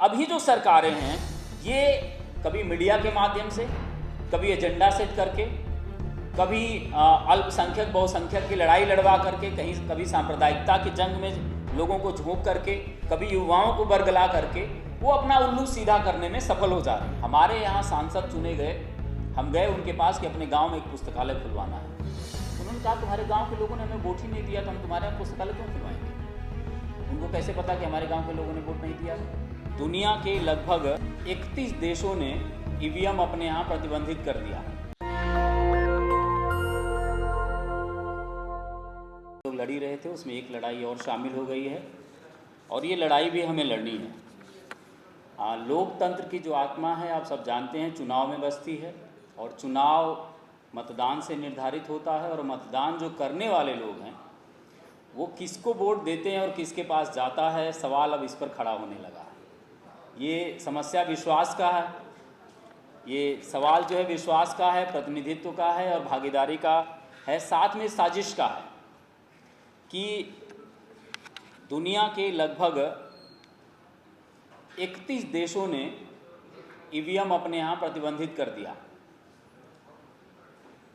अभी जो सरकारें हैं ये कभी मीडिया के माध्यम से, कभी एजेंडा सेट करके, कभी अल्पसंख्यक बहुसंख्यक की लड़ाई लड़वा करके, कभी सांप्रदायिकता की जंग में लोगों को झोंक करके, कभी युवाओं को बरगला करके वो अपना उल्लू सीधा करने में सफल हो जा रहे हैं। हमारे यहाँ सांसद चुने गए, हम गए उनके पास कि अपने गांव में एक पुस्तकालय खुलवाना है। उन्होंने कहा तुम्हारे गांव के लोगों ने हमें वोट ही नहीं दिया तो हम तुम्हारे यहाँ पुस्तकालय क्यों खुलवाएंगे। उनको कैसे पता कि हमारे गांव के लोगों ने वोट नहीं दिया। दुनिया के लगभग 31 देशों ने ईवीएम अपने यहाँ प्रतिबंधित कर दिया। लोग लड़ी रहे थे, उसमें एक लड़ाई और शामिल हो गई है और ये लड़ाई भी हमें लड़नी है। लोकतंत्र की जो आत्मा है आप सब जानते हैं, चुनाव में बसती है और चुनाव मतदान से निर्धारित होता है और मतदान जो करने वाले लोग हैं वो किसको वोट देते हैं और किसके पास जाता है, सवाल अब इस पर खड़ा होने लगा है। ये समस्या विश्वास का है, ये सवाल जो है विश्वास का है, प्रतिनिधित्व का है और भागीदारी का है, साथ में साजिश का है कि दुनिया के लगभग 31 देशों ने ईवीएम अपने यहाँ प्रतिबंधित कर दिया।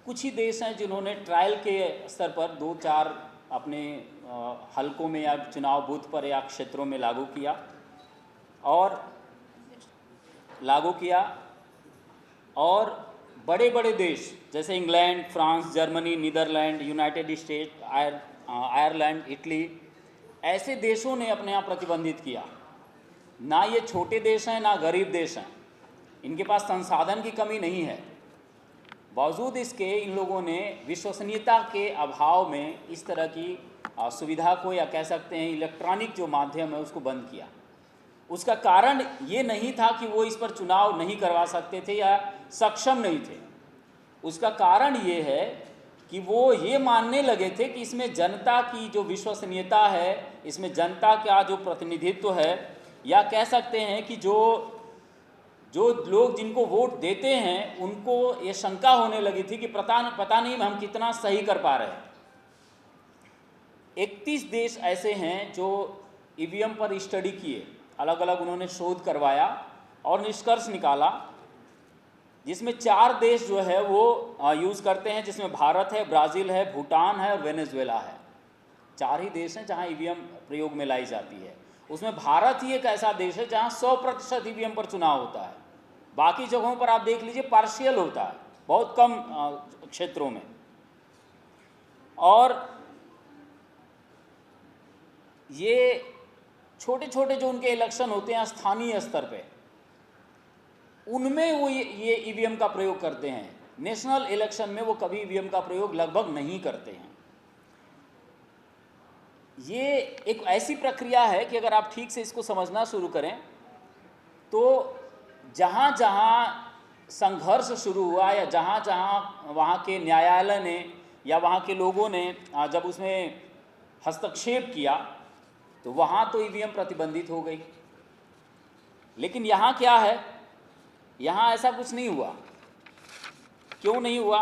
कुछ ही देश हैं जिन्होंने ट्रायल के स्तर पर 2-4 अपने हलकों में या चुनाव बूथ पर या क्षेत्रों में लागू किया और बड़े बड़े देश जैसे England, France, Germany, Netherland, United State, Ireland, Italy, ऐसे देशों ने अपने यहाँ प्रतिबंधित किया। ना ये छोटे देश हैं ना गरीब देश हैं, इनके पास संसाधन की कमी नहीं है, बावजूद इसके इन लोगों ने विश्वसनीयता के अभाव में इस तरह की सुविधा को, या कह सकते हैं इलेक्ट्रॉनिक जो माध्यम है उसको बंद किया। उसका कारण ये नहीं था कि वो इस पर चुनाव नहीं करवा सकते थे या सक्षम नहीं थे। उसका कारण ये है कि वो ये मानने लगे थे कि इसमें जनता की जो विश्वसनीयता है, इसमें जनता का जो प्रतिनिधित्व है, या कह सकते हैं कि जो लोग जिनको वोट देते हैं उनको ये शंका होने लगी थी कि पता नहीं हम कितना सही कर पा रहे हैं। 31 देश ऐसे हैं जो ईवीएम पर स्टडी किए, अलग अलग उन्होंने शोध करवाया और निष्कर्ष निकाला, जिसमें 4 देश जो है वो यूज़ करते हैं, जिसमें भारत है, ब्राज़ील है, भूटान है और वेनेजुएला है। 4 ही देश हैं जहां ईवीएम प्रयोग में लाई जाती है। उसमें भारत ही एक ऐसा देश है जहां 100% ईवीएम पर चुनाव होता है। बाकी जगहों पर आप देख लीजिए पार्शियल होता है, बहुत कम क्षेत्रों में। और ये छोटे छोटे जो उनके इलेक्शन होते हैं स्थानीय स्तर पे, उनमें वो ये ईवीएम का प्रयोग करते हैं। नेशनल इलेक्शन में वो कभी ईवीएम का प्रयोग लगभग नहीं करते हैं। ये एक ऐसी प्रक्रिया है कि अगर आप ठीक से इसको समझना शुरू करें तो जहाँ जहाँ संघर्ष शुरू हुआ या जहाँ जहाँ वहाँ के न्यायालय ने या वहाँ के लोगों ने जब उसमें हस्तक्षेप किया तो वहाँ तो ईवीएम प्रतिबंधित हो गई। लेकिन यहाँ क्या है, यहाँ ऐसा कुछ नहीं हुआ। क्यों नहीं हुआ?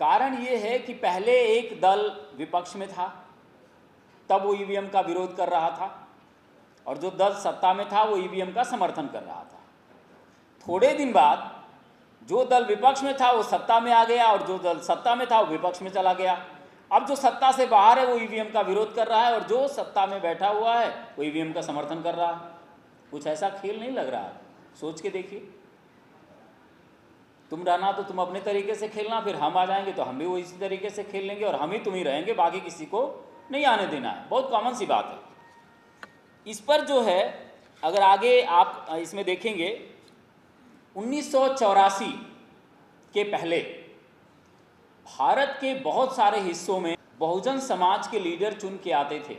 कारण ये है कि पहले एक दल विपक्ष में था, तब वो ईवीएम का विरोध कर रहा था, और जो दल सत्ता में था वो ईवीएम का समर्थन कर रहा था। थोड़े दिन बाद जो दल विपक्ष में था वो सत्ता में आ गया और जो दल सत्ता में था वो विपक्ष में चला गया। अब जो सत्ता से बाहर है वो ईवीएम का विरोध कर रहा है और जो सत्ता में बैठा हुआ है वो ईवीएम का समर्थन कर रहा है। कुछ ऐसा खेल नहीं लग रहा है? सोच के देखिए। तुम रहना तो तुम अपने तरीके से खेलना, फिर हम आ जाएंगे तो हम भी वो इसी तरीके से खेल लेंगे और हम ही तुम ही रहेंगे, बाकी किसी को नहीं आने देना है। बहुत कॉमन सी बात है। इस पर जो है अगर आगे आप इसमें देखेंगे 1984 के पहले भारत के बहुत सारे हिस्सों में बहुजन समाज के लीडर चुन के आते थे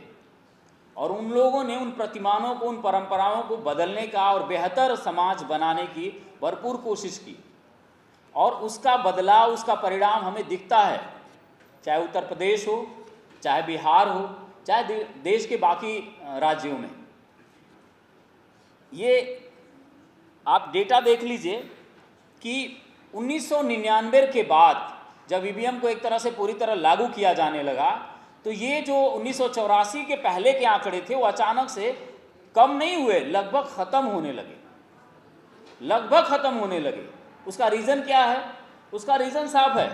और उन लोगों ने उन प्रतिमानों को, उन परंपराओं को बदलने का और बेहतर समाज बनाने की भरपूर कोशिश की और उसका बदलाव, उसका परिणाम हमें दिखता है, चाहे उत्तर प्रदेश हो, चाहे बिहार हो, चाहे देश के बाकी राज्यों में। ये आप डेटा देख लीजिए कि 1999 के बाद जब ईवीएम को एक तरह से पूरी तरह लागू किया जाने लगा तो ये जो 1984 के पहले के आंकड़े थे वो अचानक से कम नहीं हुए, लगभग ख़त्म होने लगे, लगभग ख़त्म होने लगे। उसका रीज़न क्या है? उसका रीज़न साफ है,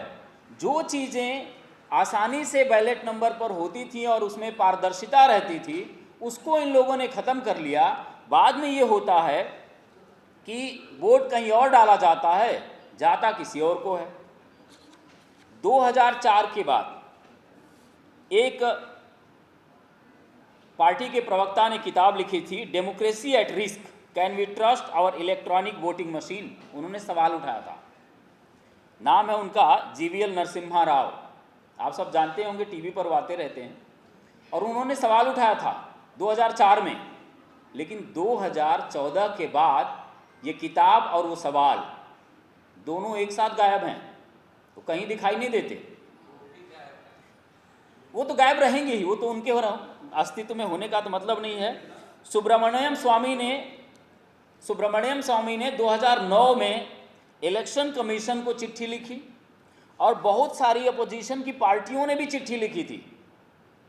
जो चीज़ें आसानी से बैलेट नंबर पर होती थी और उसमें पारदर्शिता रहती थी, उसको इन लोगों ने ख़त्म कर लिया। बाद में ये होता है कि वोट कहीं और डाला जाता है, जाता किसी और को है। 2004 के बाद एक पार्टी के प्रवक्ता ने किताब लिखी थी, democracy at risk, can we trust our electronic voting machine. उन्होंने सवाल उठाया था, नाम है उनका जीवीएल नरसिम्हा राव, आप सब जानते होंगे, टीवी पर वो आते रहते हैं। और उन्होंने सवाल उठाया था 2004 में, लेकिन 2014 के बाद ये किताब और वो सवाल दोनों एक साथ गायब हैं, तो कहीं दिखाई नहीं देते। वो तो गायब रहेंगे ही, वो तो उनके अस्तित्व में होने का तो मतलब नहीं है। सुब्रमण्यम स्वामी ने 2009 में इलेक्शन कमीशन को चिट्ठी लिखी और बहुत सारी अपोजिशन की पार्टियों ने भी चिट्ठी लिखी थी।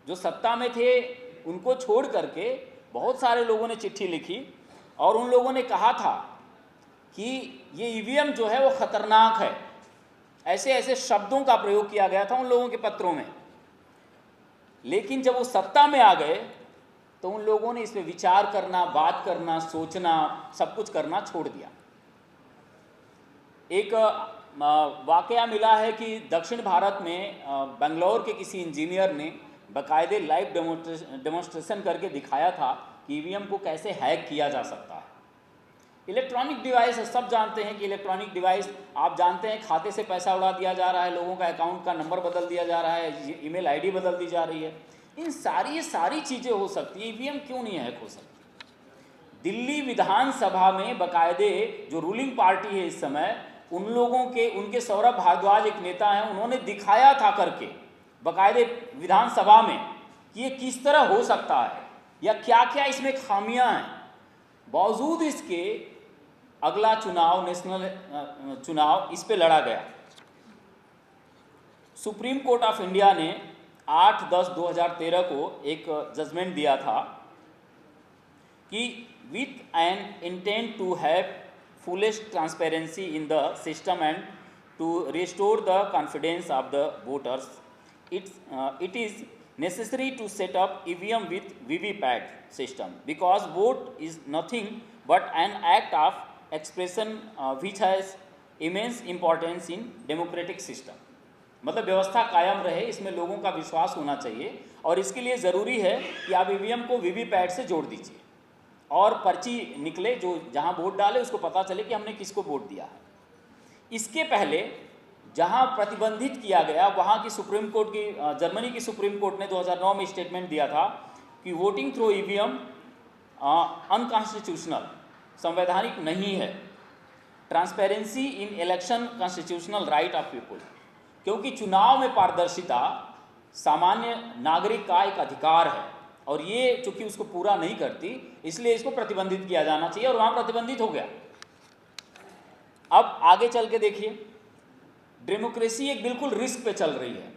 जो सत्ता में थे उनको छोड़ करके बहुत सारे लोगों ने चिट्ठी लिखी और उन लोगों ने कहा था कि ये ईवीएम जो है वो खतरनाक है, ऐसे ऐसे शब्दों का प्रयोग किया गया था उन लोगों के पत्रों में। लेकिन जब वो सत्ता में आ गए तो उन लोगों ने इस पर विचार करना, बात करना, सोचना, सब कुछ करना छोड़ दिया। एक वाकया मिला है कि दक्षिण भारत में बेंगलोर के किसी इंजीनियर ने बाकायदे लाइव डेमोन्स्ट्रेशन करके दिखाया था कि ईवीएम को कैसे हैक किया जा सकता है। इलेक्ट्रॉनिक डिवाइस, सब जानते हैं कि इलेक्ट्रॉनिक डिवाइस, आप जानते हैं खाते से पैसा उड़ा दिया जा रहा है, लोगों का अकाउंट का नंबर बदल दिया जा रहा है, ईमेल आईडी बदल दी जा रही है। इन सारी चीज़ें हो सकती है, ईवीएम क्यों नहीं हैक हो सकती? दिल्ली विधानसभा में बाकायदे जो रूलिंग पार्टी है इस समय, उन लोगों के, उनके सौरभ भारद्वाज एक नेता हैं, उन्होंने दिखाया था करके बाकायदे विधानसभा में कि ये किस तरह हो सकता है या क्या क्या इसमें खामियां हैं। बावजूद इसके अगला चुनाव, नेशनल चुनाव, इस पे लड़ा गया। सुप्रीम कोर्ट ऑफ इंडिया ने 8/10/2013 को एक जजमेंट दिया था कि with an intent to have fullest transparency in the system and to restore the confidence of the voters, it is necessary to set up EVM with VVPAT system, because vote is nothing but an act of expression which has immense importance in democratic system। मतलब व्यवस्था कायम रहे, इसमें लोगों का विश्वास होना चाहिए और इसके लिए ज़रूरी है कि आप ईवीएम को वीवीपैट से जोड़ दीजिए और पर्ची निकले, जो जहां वोट डाले उसको पता चले कि हमने किसको वोट दिया है। इसके पहले जहां प्रतिबंधित किया गया, वहां की सुप्रीम कोर्ट की, जर्मनी की सुप्रीम कोर्ट ने 2009 में स्टेटमेंट दिया था कि वोटिंग थ्रू ईवीएम अनकॉन्स्टिट्यूशनल, संवैधानिक नहीं है। Transparency in election constitutional right of people, क्योंकि चुनाव में पारदर्शिता सामान्य नागरिक का एक अधिकार है और ये चूंकि उसको पूरा नहीं करती, इसलिए इसको प्रतिबंधित किया जाना चाहिए और वहां प्रतिबंधित हो गया। अब आगे चल के देखिए, डेमोक्रेसी एक बिल्कुल रिस्क पे चल रही है।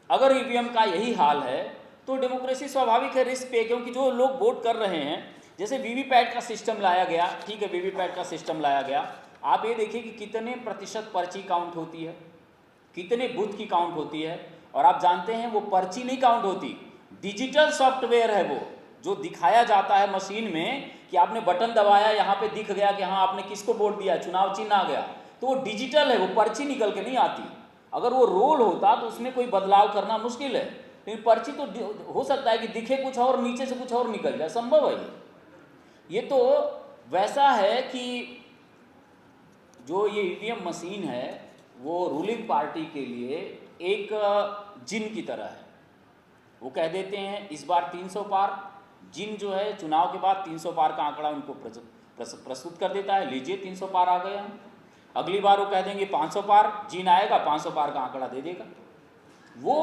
अगर ईवीएम का यही हाल है तो डेमोक्रेसी स्वाभाविक है रिस्क पे, क्योंकि जो लोग वोट कर रहे हैं, जैसे वीवीपैट का सिस्टम लाया गया, ठीक है, वीवीपैट का सिस्टम लाया गया, आप ये देखिए कि कितने प्रतिशत पर्ची काउंट होती है, कितने बूथ की काउंट होती है। और आप जानते हैं वो पर्ची नहीं काउंट होती, डिजिटल सॉफ्टवेयर है वो, जो दिखाया जाता है मशीन में कि आपने बटन दबाया, यहाँ पे दिख गया कि हाँ आपने किसको वोट दिया, चुनाव चिन्ह आ गया, तो वो डिजिटल है, वो पर्ची निकल के नहीं आती। अगर वो रोल होता तो उसमें कोई बदलाव करना मुश्किल है, लेकिन पर्ची तो हो सकता है कि दिखे कुछ और, नीचे से कुछ और निकल जाए, संभव है ये तो वैसा है कि जो ये ईवीएम मशीन है वो रूलिंग पार्टी के लिए एक जिन की तरह है। वो कह देते हैं इस बार 300 पार, जिन जो है चुनाव के बाद 300 पार का आंकड़ा उनको प्रस्तुत कर देता है, लीजिए 300 पार आ गए हम। अगली बार वो कह देंगे 500 पार, जिन आएगा 500 पार का आंकड़ा दे देगा। वो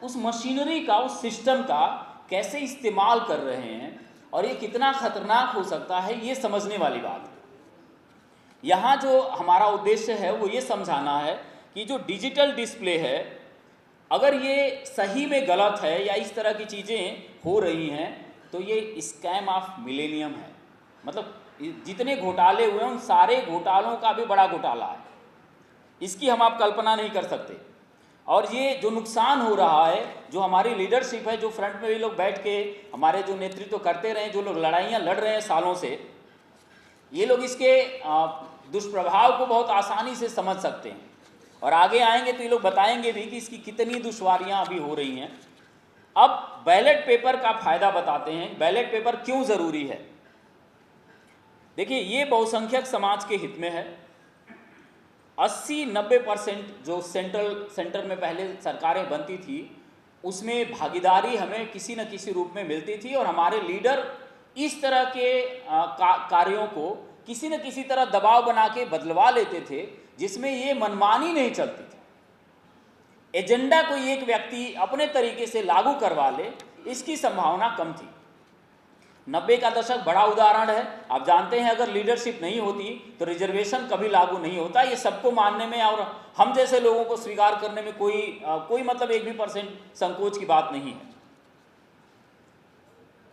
उस मशीनरी का, उस सिस्टम का कैसे इस्तेमाल कर रहे हैं और ये कितना खतरनाक हो सकता है, ये समझने वाली बात है। यहाँ जो हमारा उद्देश्य है वो ये समझाना है कि जो डिजिटल डिस्प्ले है अगर ये सही में गलत है या इस तरह की चीज़ें हो रही हैं तो ये स्कैम ऑफ मिलेनियम है। मतलब जितने घोटाले हुए हैं उन सारे घोटालों का भी बड़ा घोटाला है, इसकी हम आप कल्पना नहीं कर सकते। और ये जो नुकसान हो रहा है, जो हमारी लीडरशिप है, जो फ्रंट में भी लोग बैठ के हमारे जो नेतृत्व करते रहे, जो लोग लड़ाइयाँ लड़ रहे हैं सालों से, ये लोग इसके दुष्प्रभाव को बहुत आसानी से समझ सकते हैं। और आगे आएंगे तो ये लोग बताएंगे भी कि इसकी कितनी दुश्वारियाँ अभी हो रही हैं। अब बैलेट पेपर का फायदा बताते हैं, बैलेट पेपर क्यों ज़रूरी है। देखिए, ये बहुसंख्यक समाज के हित में है। 80-90% जो सेंटर में पहले सरकारें बनती थी उसमें भागीदारी हमें किसी न किसी रूप में मिलती थी, और हमारे लीडर इस तरह के कार्यों को किसी न किसी तरह दबाव बना के बदलवा लेते थे जिसमें ये मनमानी नहीं चलती थी। एजेंडा कोई एक व्यक्ति अपने तरीके से लागू करवा ले, इसकी संभावना कम थी। 90 का दशक बड़ा उदाहरण है। आप जानते हैं अगर लीडरशिप नहीं होती तो रिजर्वेशन कभी लागू नहीं होता। ये सबको मानने में और हम जैसे लोगों को स्वीकार करने में कोई मतलब 1% संकोच की बात नहीं है।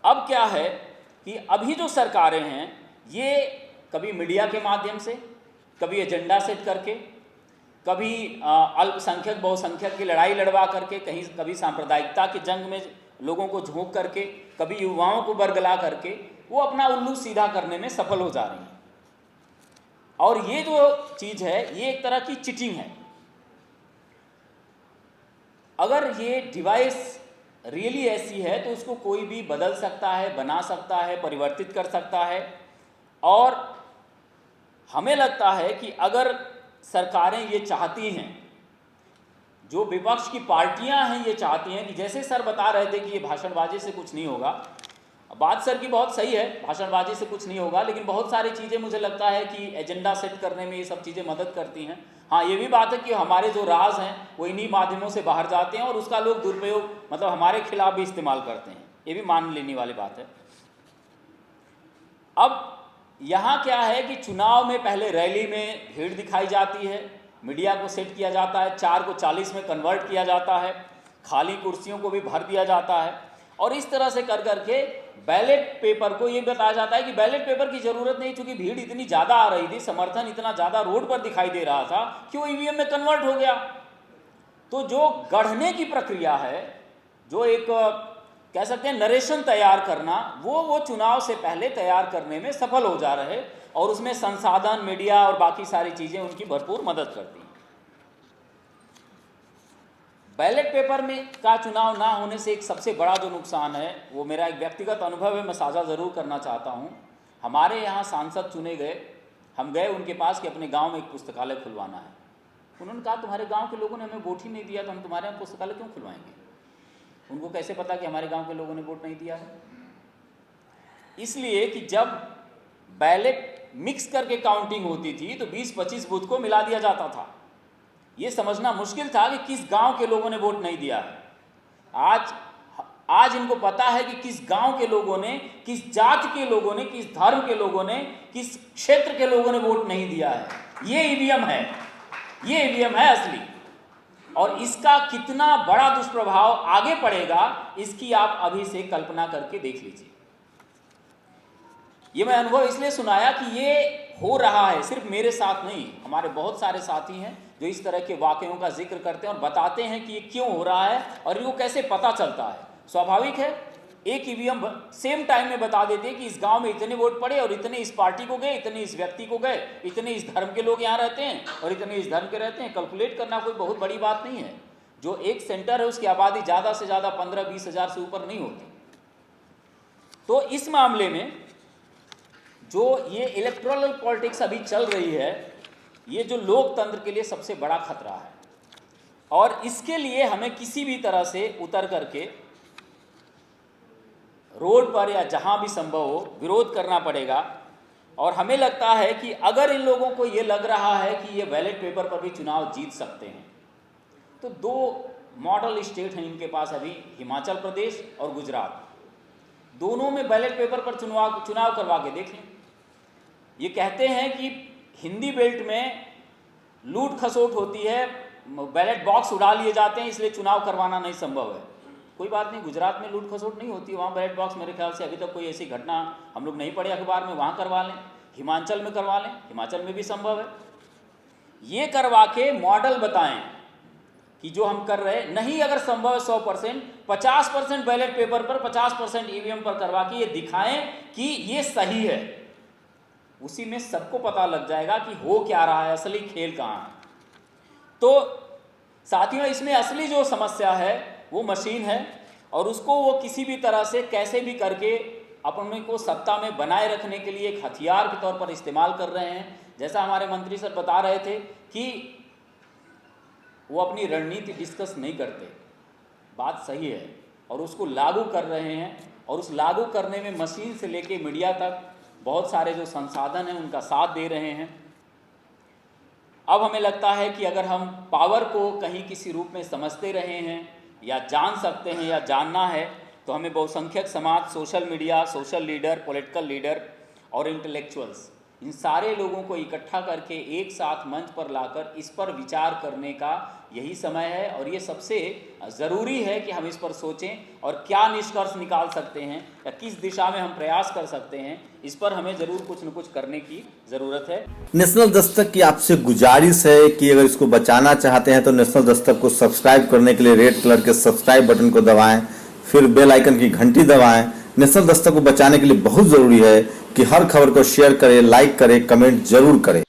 अब क्या है कि अभी जो सरकारें हैं ये कभी मीडिया के माध्यम से, कभी एजेंडा सेट करके, कभी अल्पसंख्यक बहुसंख्यक की लड़ाई लड़वा करके, कभी सांप्रदायिकता की जंग में लोगों को झोंक करके, कभी युवाओं को बरगला करके वो अपना उल्लू सीधा करने में सफल हो जा रही हैं। और ये जो चीज़ है ये एक तरह की चिटिंग है। अगर ये डिवाइस रियली ऐसी है तो उसको कोई भी बदल सकता है, बना सकता है, परिवर्तित कर सकता है। और हमें लगता है कि अगर सरकारें ये चाहती हैं, जो विपक्ष की पार्टियां हैं ये चाहती हैं कि जैसे सर बता रहे थे कि ये भाषणबाजी से कुछ नहीं होगा, बात सर की बहुत सही है, भाषणबाजी से कुछ नहीं होगा, लेकिन बहुत सारी चीज़ें मुझे लगता है कि एजेंडा सेट करने में ये सब चीज़ें मदद करती हैं। हाँ, ये भी बात है कि हमारे जो राज हैं वो इन्हीं माध्यमों से बाहर जाते हैं और उसका लोग दुरुपयोग मतलब हमारे खिलाफ भी इस्तेमाल करते हैं, ये भी मान लेने वाली बात है। अब यहाँ क्या है कि चुनाव में पहले रैली में भीड़ दिखाई जाती है, मीडिया को सेट किया जाता है, 4 को 40 में कन्वर्ट किया जाता है, खाली कुर्सियों को भी भर दिया जाता है, और इस तरह से कर करके बैलेट पेपर को ये बताया जाता है कि बैलेट पेपर की ज़रूरत नहीं, चूँकि भीड़ इतनी ज़्यादा आ रही थी, समर्थन इतना ज़्यादा रोड पर दिखाई दे रहा था कि वो ईवीएम में कन्वर्ट हो गया। तो जो गढ़ने की प्रक्रिया है, जो एक कह सकते हैं नरेशन तैयार करना, वो चुनाव से पहले तैयार करने में सफल हो जा रहे, और उसमें संसाधन, मीडिया और बाकी सारी चीज़ें उनकी भरपूर मदद करती हैं। बैलेट पेपर में का चुनाव ना होने से एक सबसे बड़ा जो नुकसान है, वो मेरा एक व्यक्तिगत अनुभव है, मैं साझा ज़रूर करना चाहता हूँ। हमारे यहाँ सांसद चुने गए, हम गए उनके पास कि अपने गांव में एक पुस्तकालय खुलवाना है। उन्होंने कहा तुम्हारे गांव के लोगों ने हमें वोट ही नहीं दिया तो हम तुम्हारे यहाँ पुस्तकालय क्यों खुलवाएंगे। उनको कैसे पता कि हमारे गांव के लोगों ने वोट नहीं दिया है? इसलिए कि जब बैलेट मिक्स करके काउंटिंग होती थी तो 20-25 बूथ को मिला दिया जाता था। ये समझना मुश्किल था कि किस गांव के लोगों ने वोट नहीं दिया है। आज इनको पता है कि किस गांव के लोगों ने, किस जात के लोगों ने, किस धर्म के लोगों ने, किस क्षेत्र के लोगों ने वोट नहीं दिया है। ये ईवीएम है, ये ईवीएम है असली। और इसका कितना बड़ा दुष्प्रभाव आगे पड़ेगा इसकी आप अभी से कल्पना करके देख लीजिए। ये मैं अनुभव इसलिए सुनाया कि ये हो रहा है, सिर्फ मेरे साथ नहीं, हमारे बहुत सारे साथी हैं जो इस तरह के वाकयों का जिक्र करते हैं और बताते हैं कि ये क्यों हो रहा है और इनको कैसे पता चलता है। स्वाभाविक है, एक ईवीएम सेम टाइम में बता देते हैं कि इस गांव में इतने वोट पड़े और इतने इस पार्टी को गए, इतने इस व्यक्ति को गए, इतने इस धर्म के लोग यहाँ रहते हैं और इतने इस धर्म के रहते हैं। कैलकुलेट करना कोई बहुत बड़ी बात नहीं है। जो एक सेंटर है उसकी आबादी ज़्यादा से ज़्यादा 15-20 हज़ार से ऊपर नहीं होती। तो इस मामले में जो ये इलेक्टोरल पॉलिटिक्स अभी चल रही है, ये जो लोकतंत्र के लिए सबसे बड़ा खतरा है, और इसके लिए हमें किसी भी तरह से उतर करके रोड पर या जहां भी संभव हो विरोध करना पड़ेगा। और हमें लगता है कि अगर इन लोगों को ये लग रहा है कि ये बैलेट पेपर पर भी चुनाव जीत सकते हैं, तो 2 मॉडल स्टेट हैं इनके पास अभी, हिमाचल प्रदेश और गुजरात। दोनों में बैलेट पेपर पर चुनाव करवा के देख लें। ये कहते हैं कि हिंदी बेल्ट में लूट खसोट होती है, बैलेट बॉक्स उड़ा लिए जाते हैं, इसलिए चुनाव करवाना नहीं संभव है। कोई बात नहीं, गुजरात में लूट खसोट नहीं होती, वहाँ बैलेट बॉक्स मेरे ख्याल से अभी तक कोई ऐसी घटना हम लोग नहीं पढ़े अखबार में, वहाँ करवा लें। हिमाचल में करवा लें, हिमाचल में भी संभव है। ये करवा के मॉडल बताएं कि जो हम कर रहे नहीं, अगर संभव है 100%, 50% बैलेट पेपर पर, 50% ईवीएम पर करवा के ये दिखाएं कि ये सही है। उसी में सबको पता लग जाएगा कि हो क्या रहा है, असली खेल कहाँ है। तो साथियों, इसमें असली जो समस्या है वो मशीन है, और उसको वो किसी भी तरह से कैसे भी करके अपने को सत्ता में बनाए रखने के लिए एक हथियार के तौर पर इस्तेमाल कर रहे हैं। जैसा हमारे मंत्री सर बता रहे थे कि वो अपनी रणनीति डिस्कस नहीं करते, बात सही है, और उसको लागू कर रहे हैं। और उस लागू करने में मशीन से लेके मीडिया तक बहुत सारे जो संसाधन हैं उनका साथ दे रहे हैं। अब हमें लगता है कि अगर हम पावर को कहीं किसी रूप में समझते रहे हैं या जान सकते हैं या जानना है, तो हमें बहुसंख्यक समाज, social media, social leader, political leader और इंटेलेक्चुअल्स, इन सारे लोगों को इकट्ठा करके एक साथ मंच पर लाकर इस पर विचार करने का यही समय है। और ये सबसे ज़रूरी है कि हम इस पर सोचें और क्या निष्कर्ष निकाल सकते हैं या किस दिशा में हम प्रयास कर सकते हैं, इस पर हमें ज़रूर कुछ न कुछ करने की ज़रूरत है। नेशनल दस्तक की आपसे गुजारिश है कि अगर इसको बचाना चाहते हैं तो नेशनल दस्तक को सब्सक्राइब करने के लिए रेड कलर के सब्सक्राइब बटन को दबाएं, फिर बेल आइकन की घंटी दबाएं। नेशनल दस्तक को बचाने के लिए बहुत ज़रूरी है कि हर खबर को शेयर करें, लाइक करें, कमेंट जरूर करें।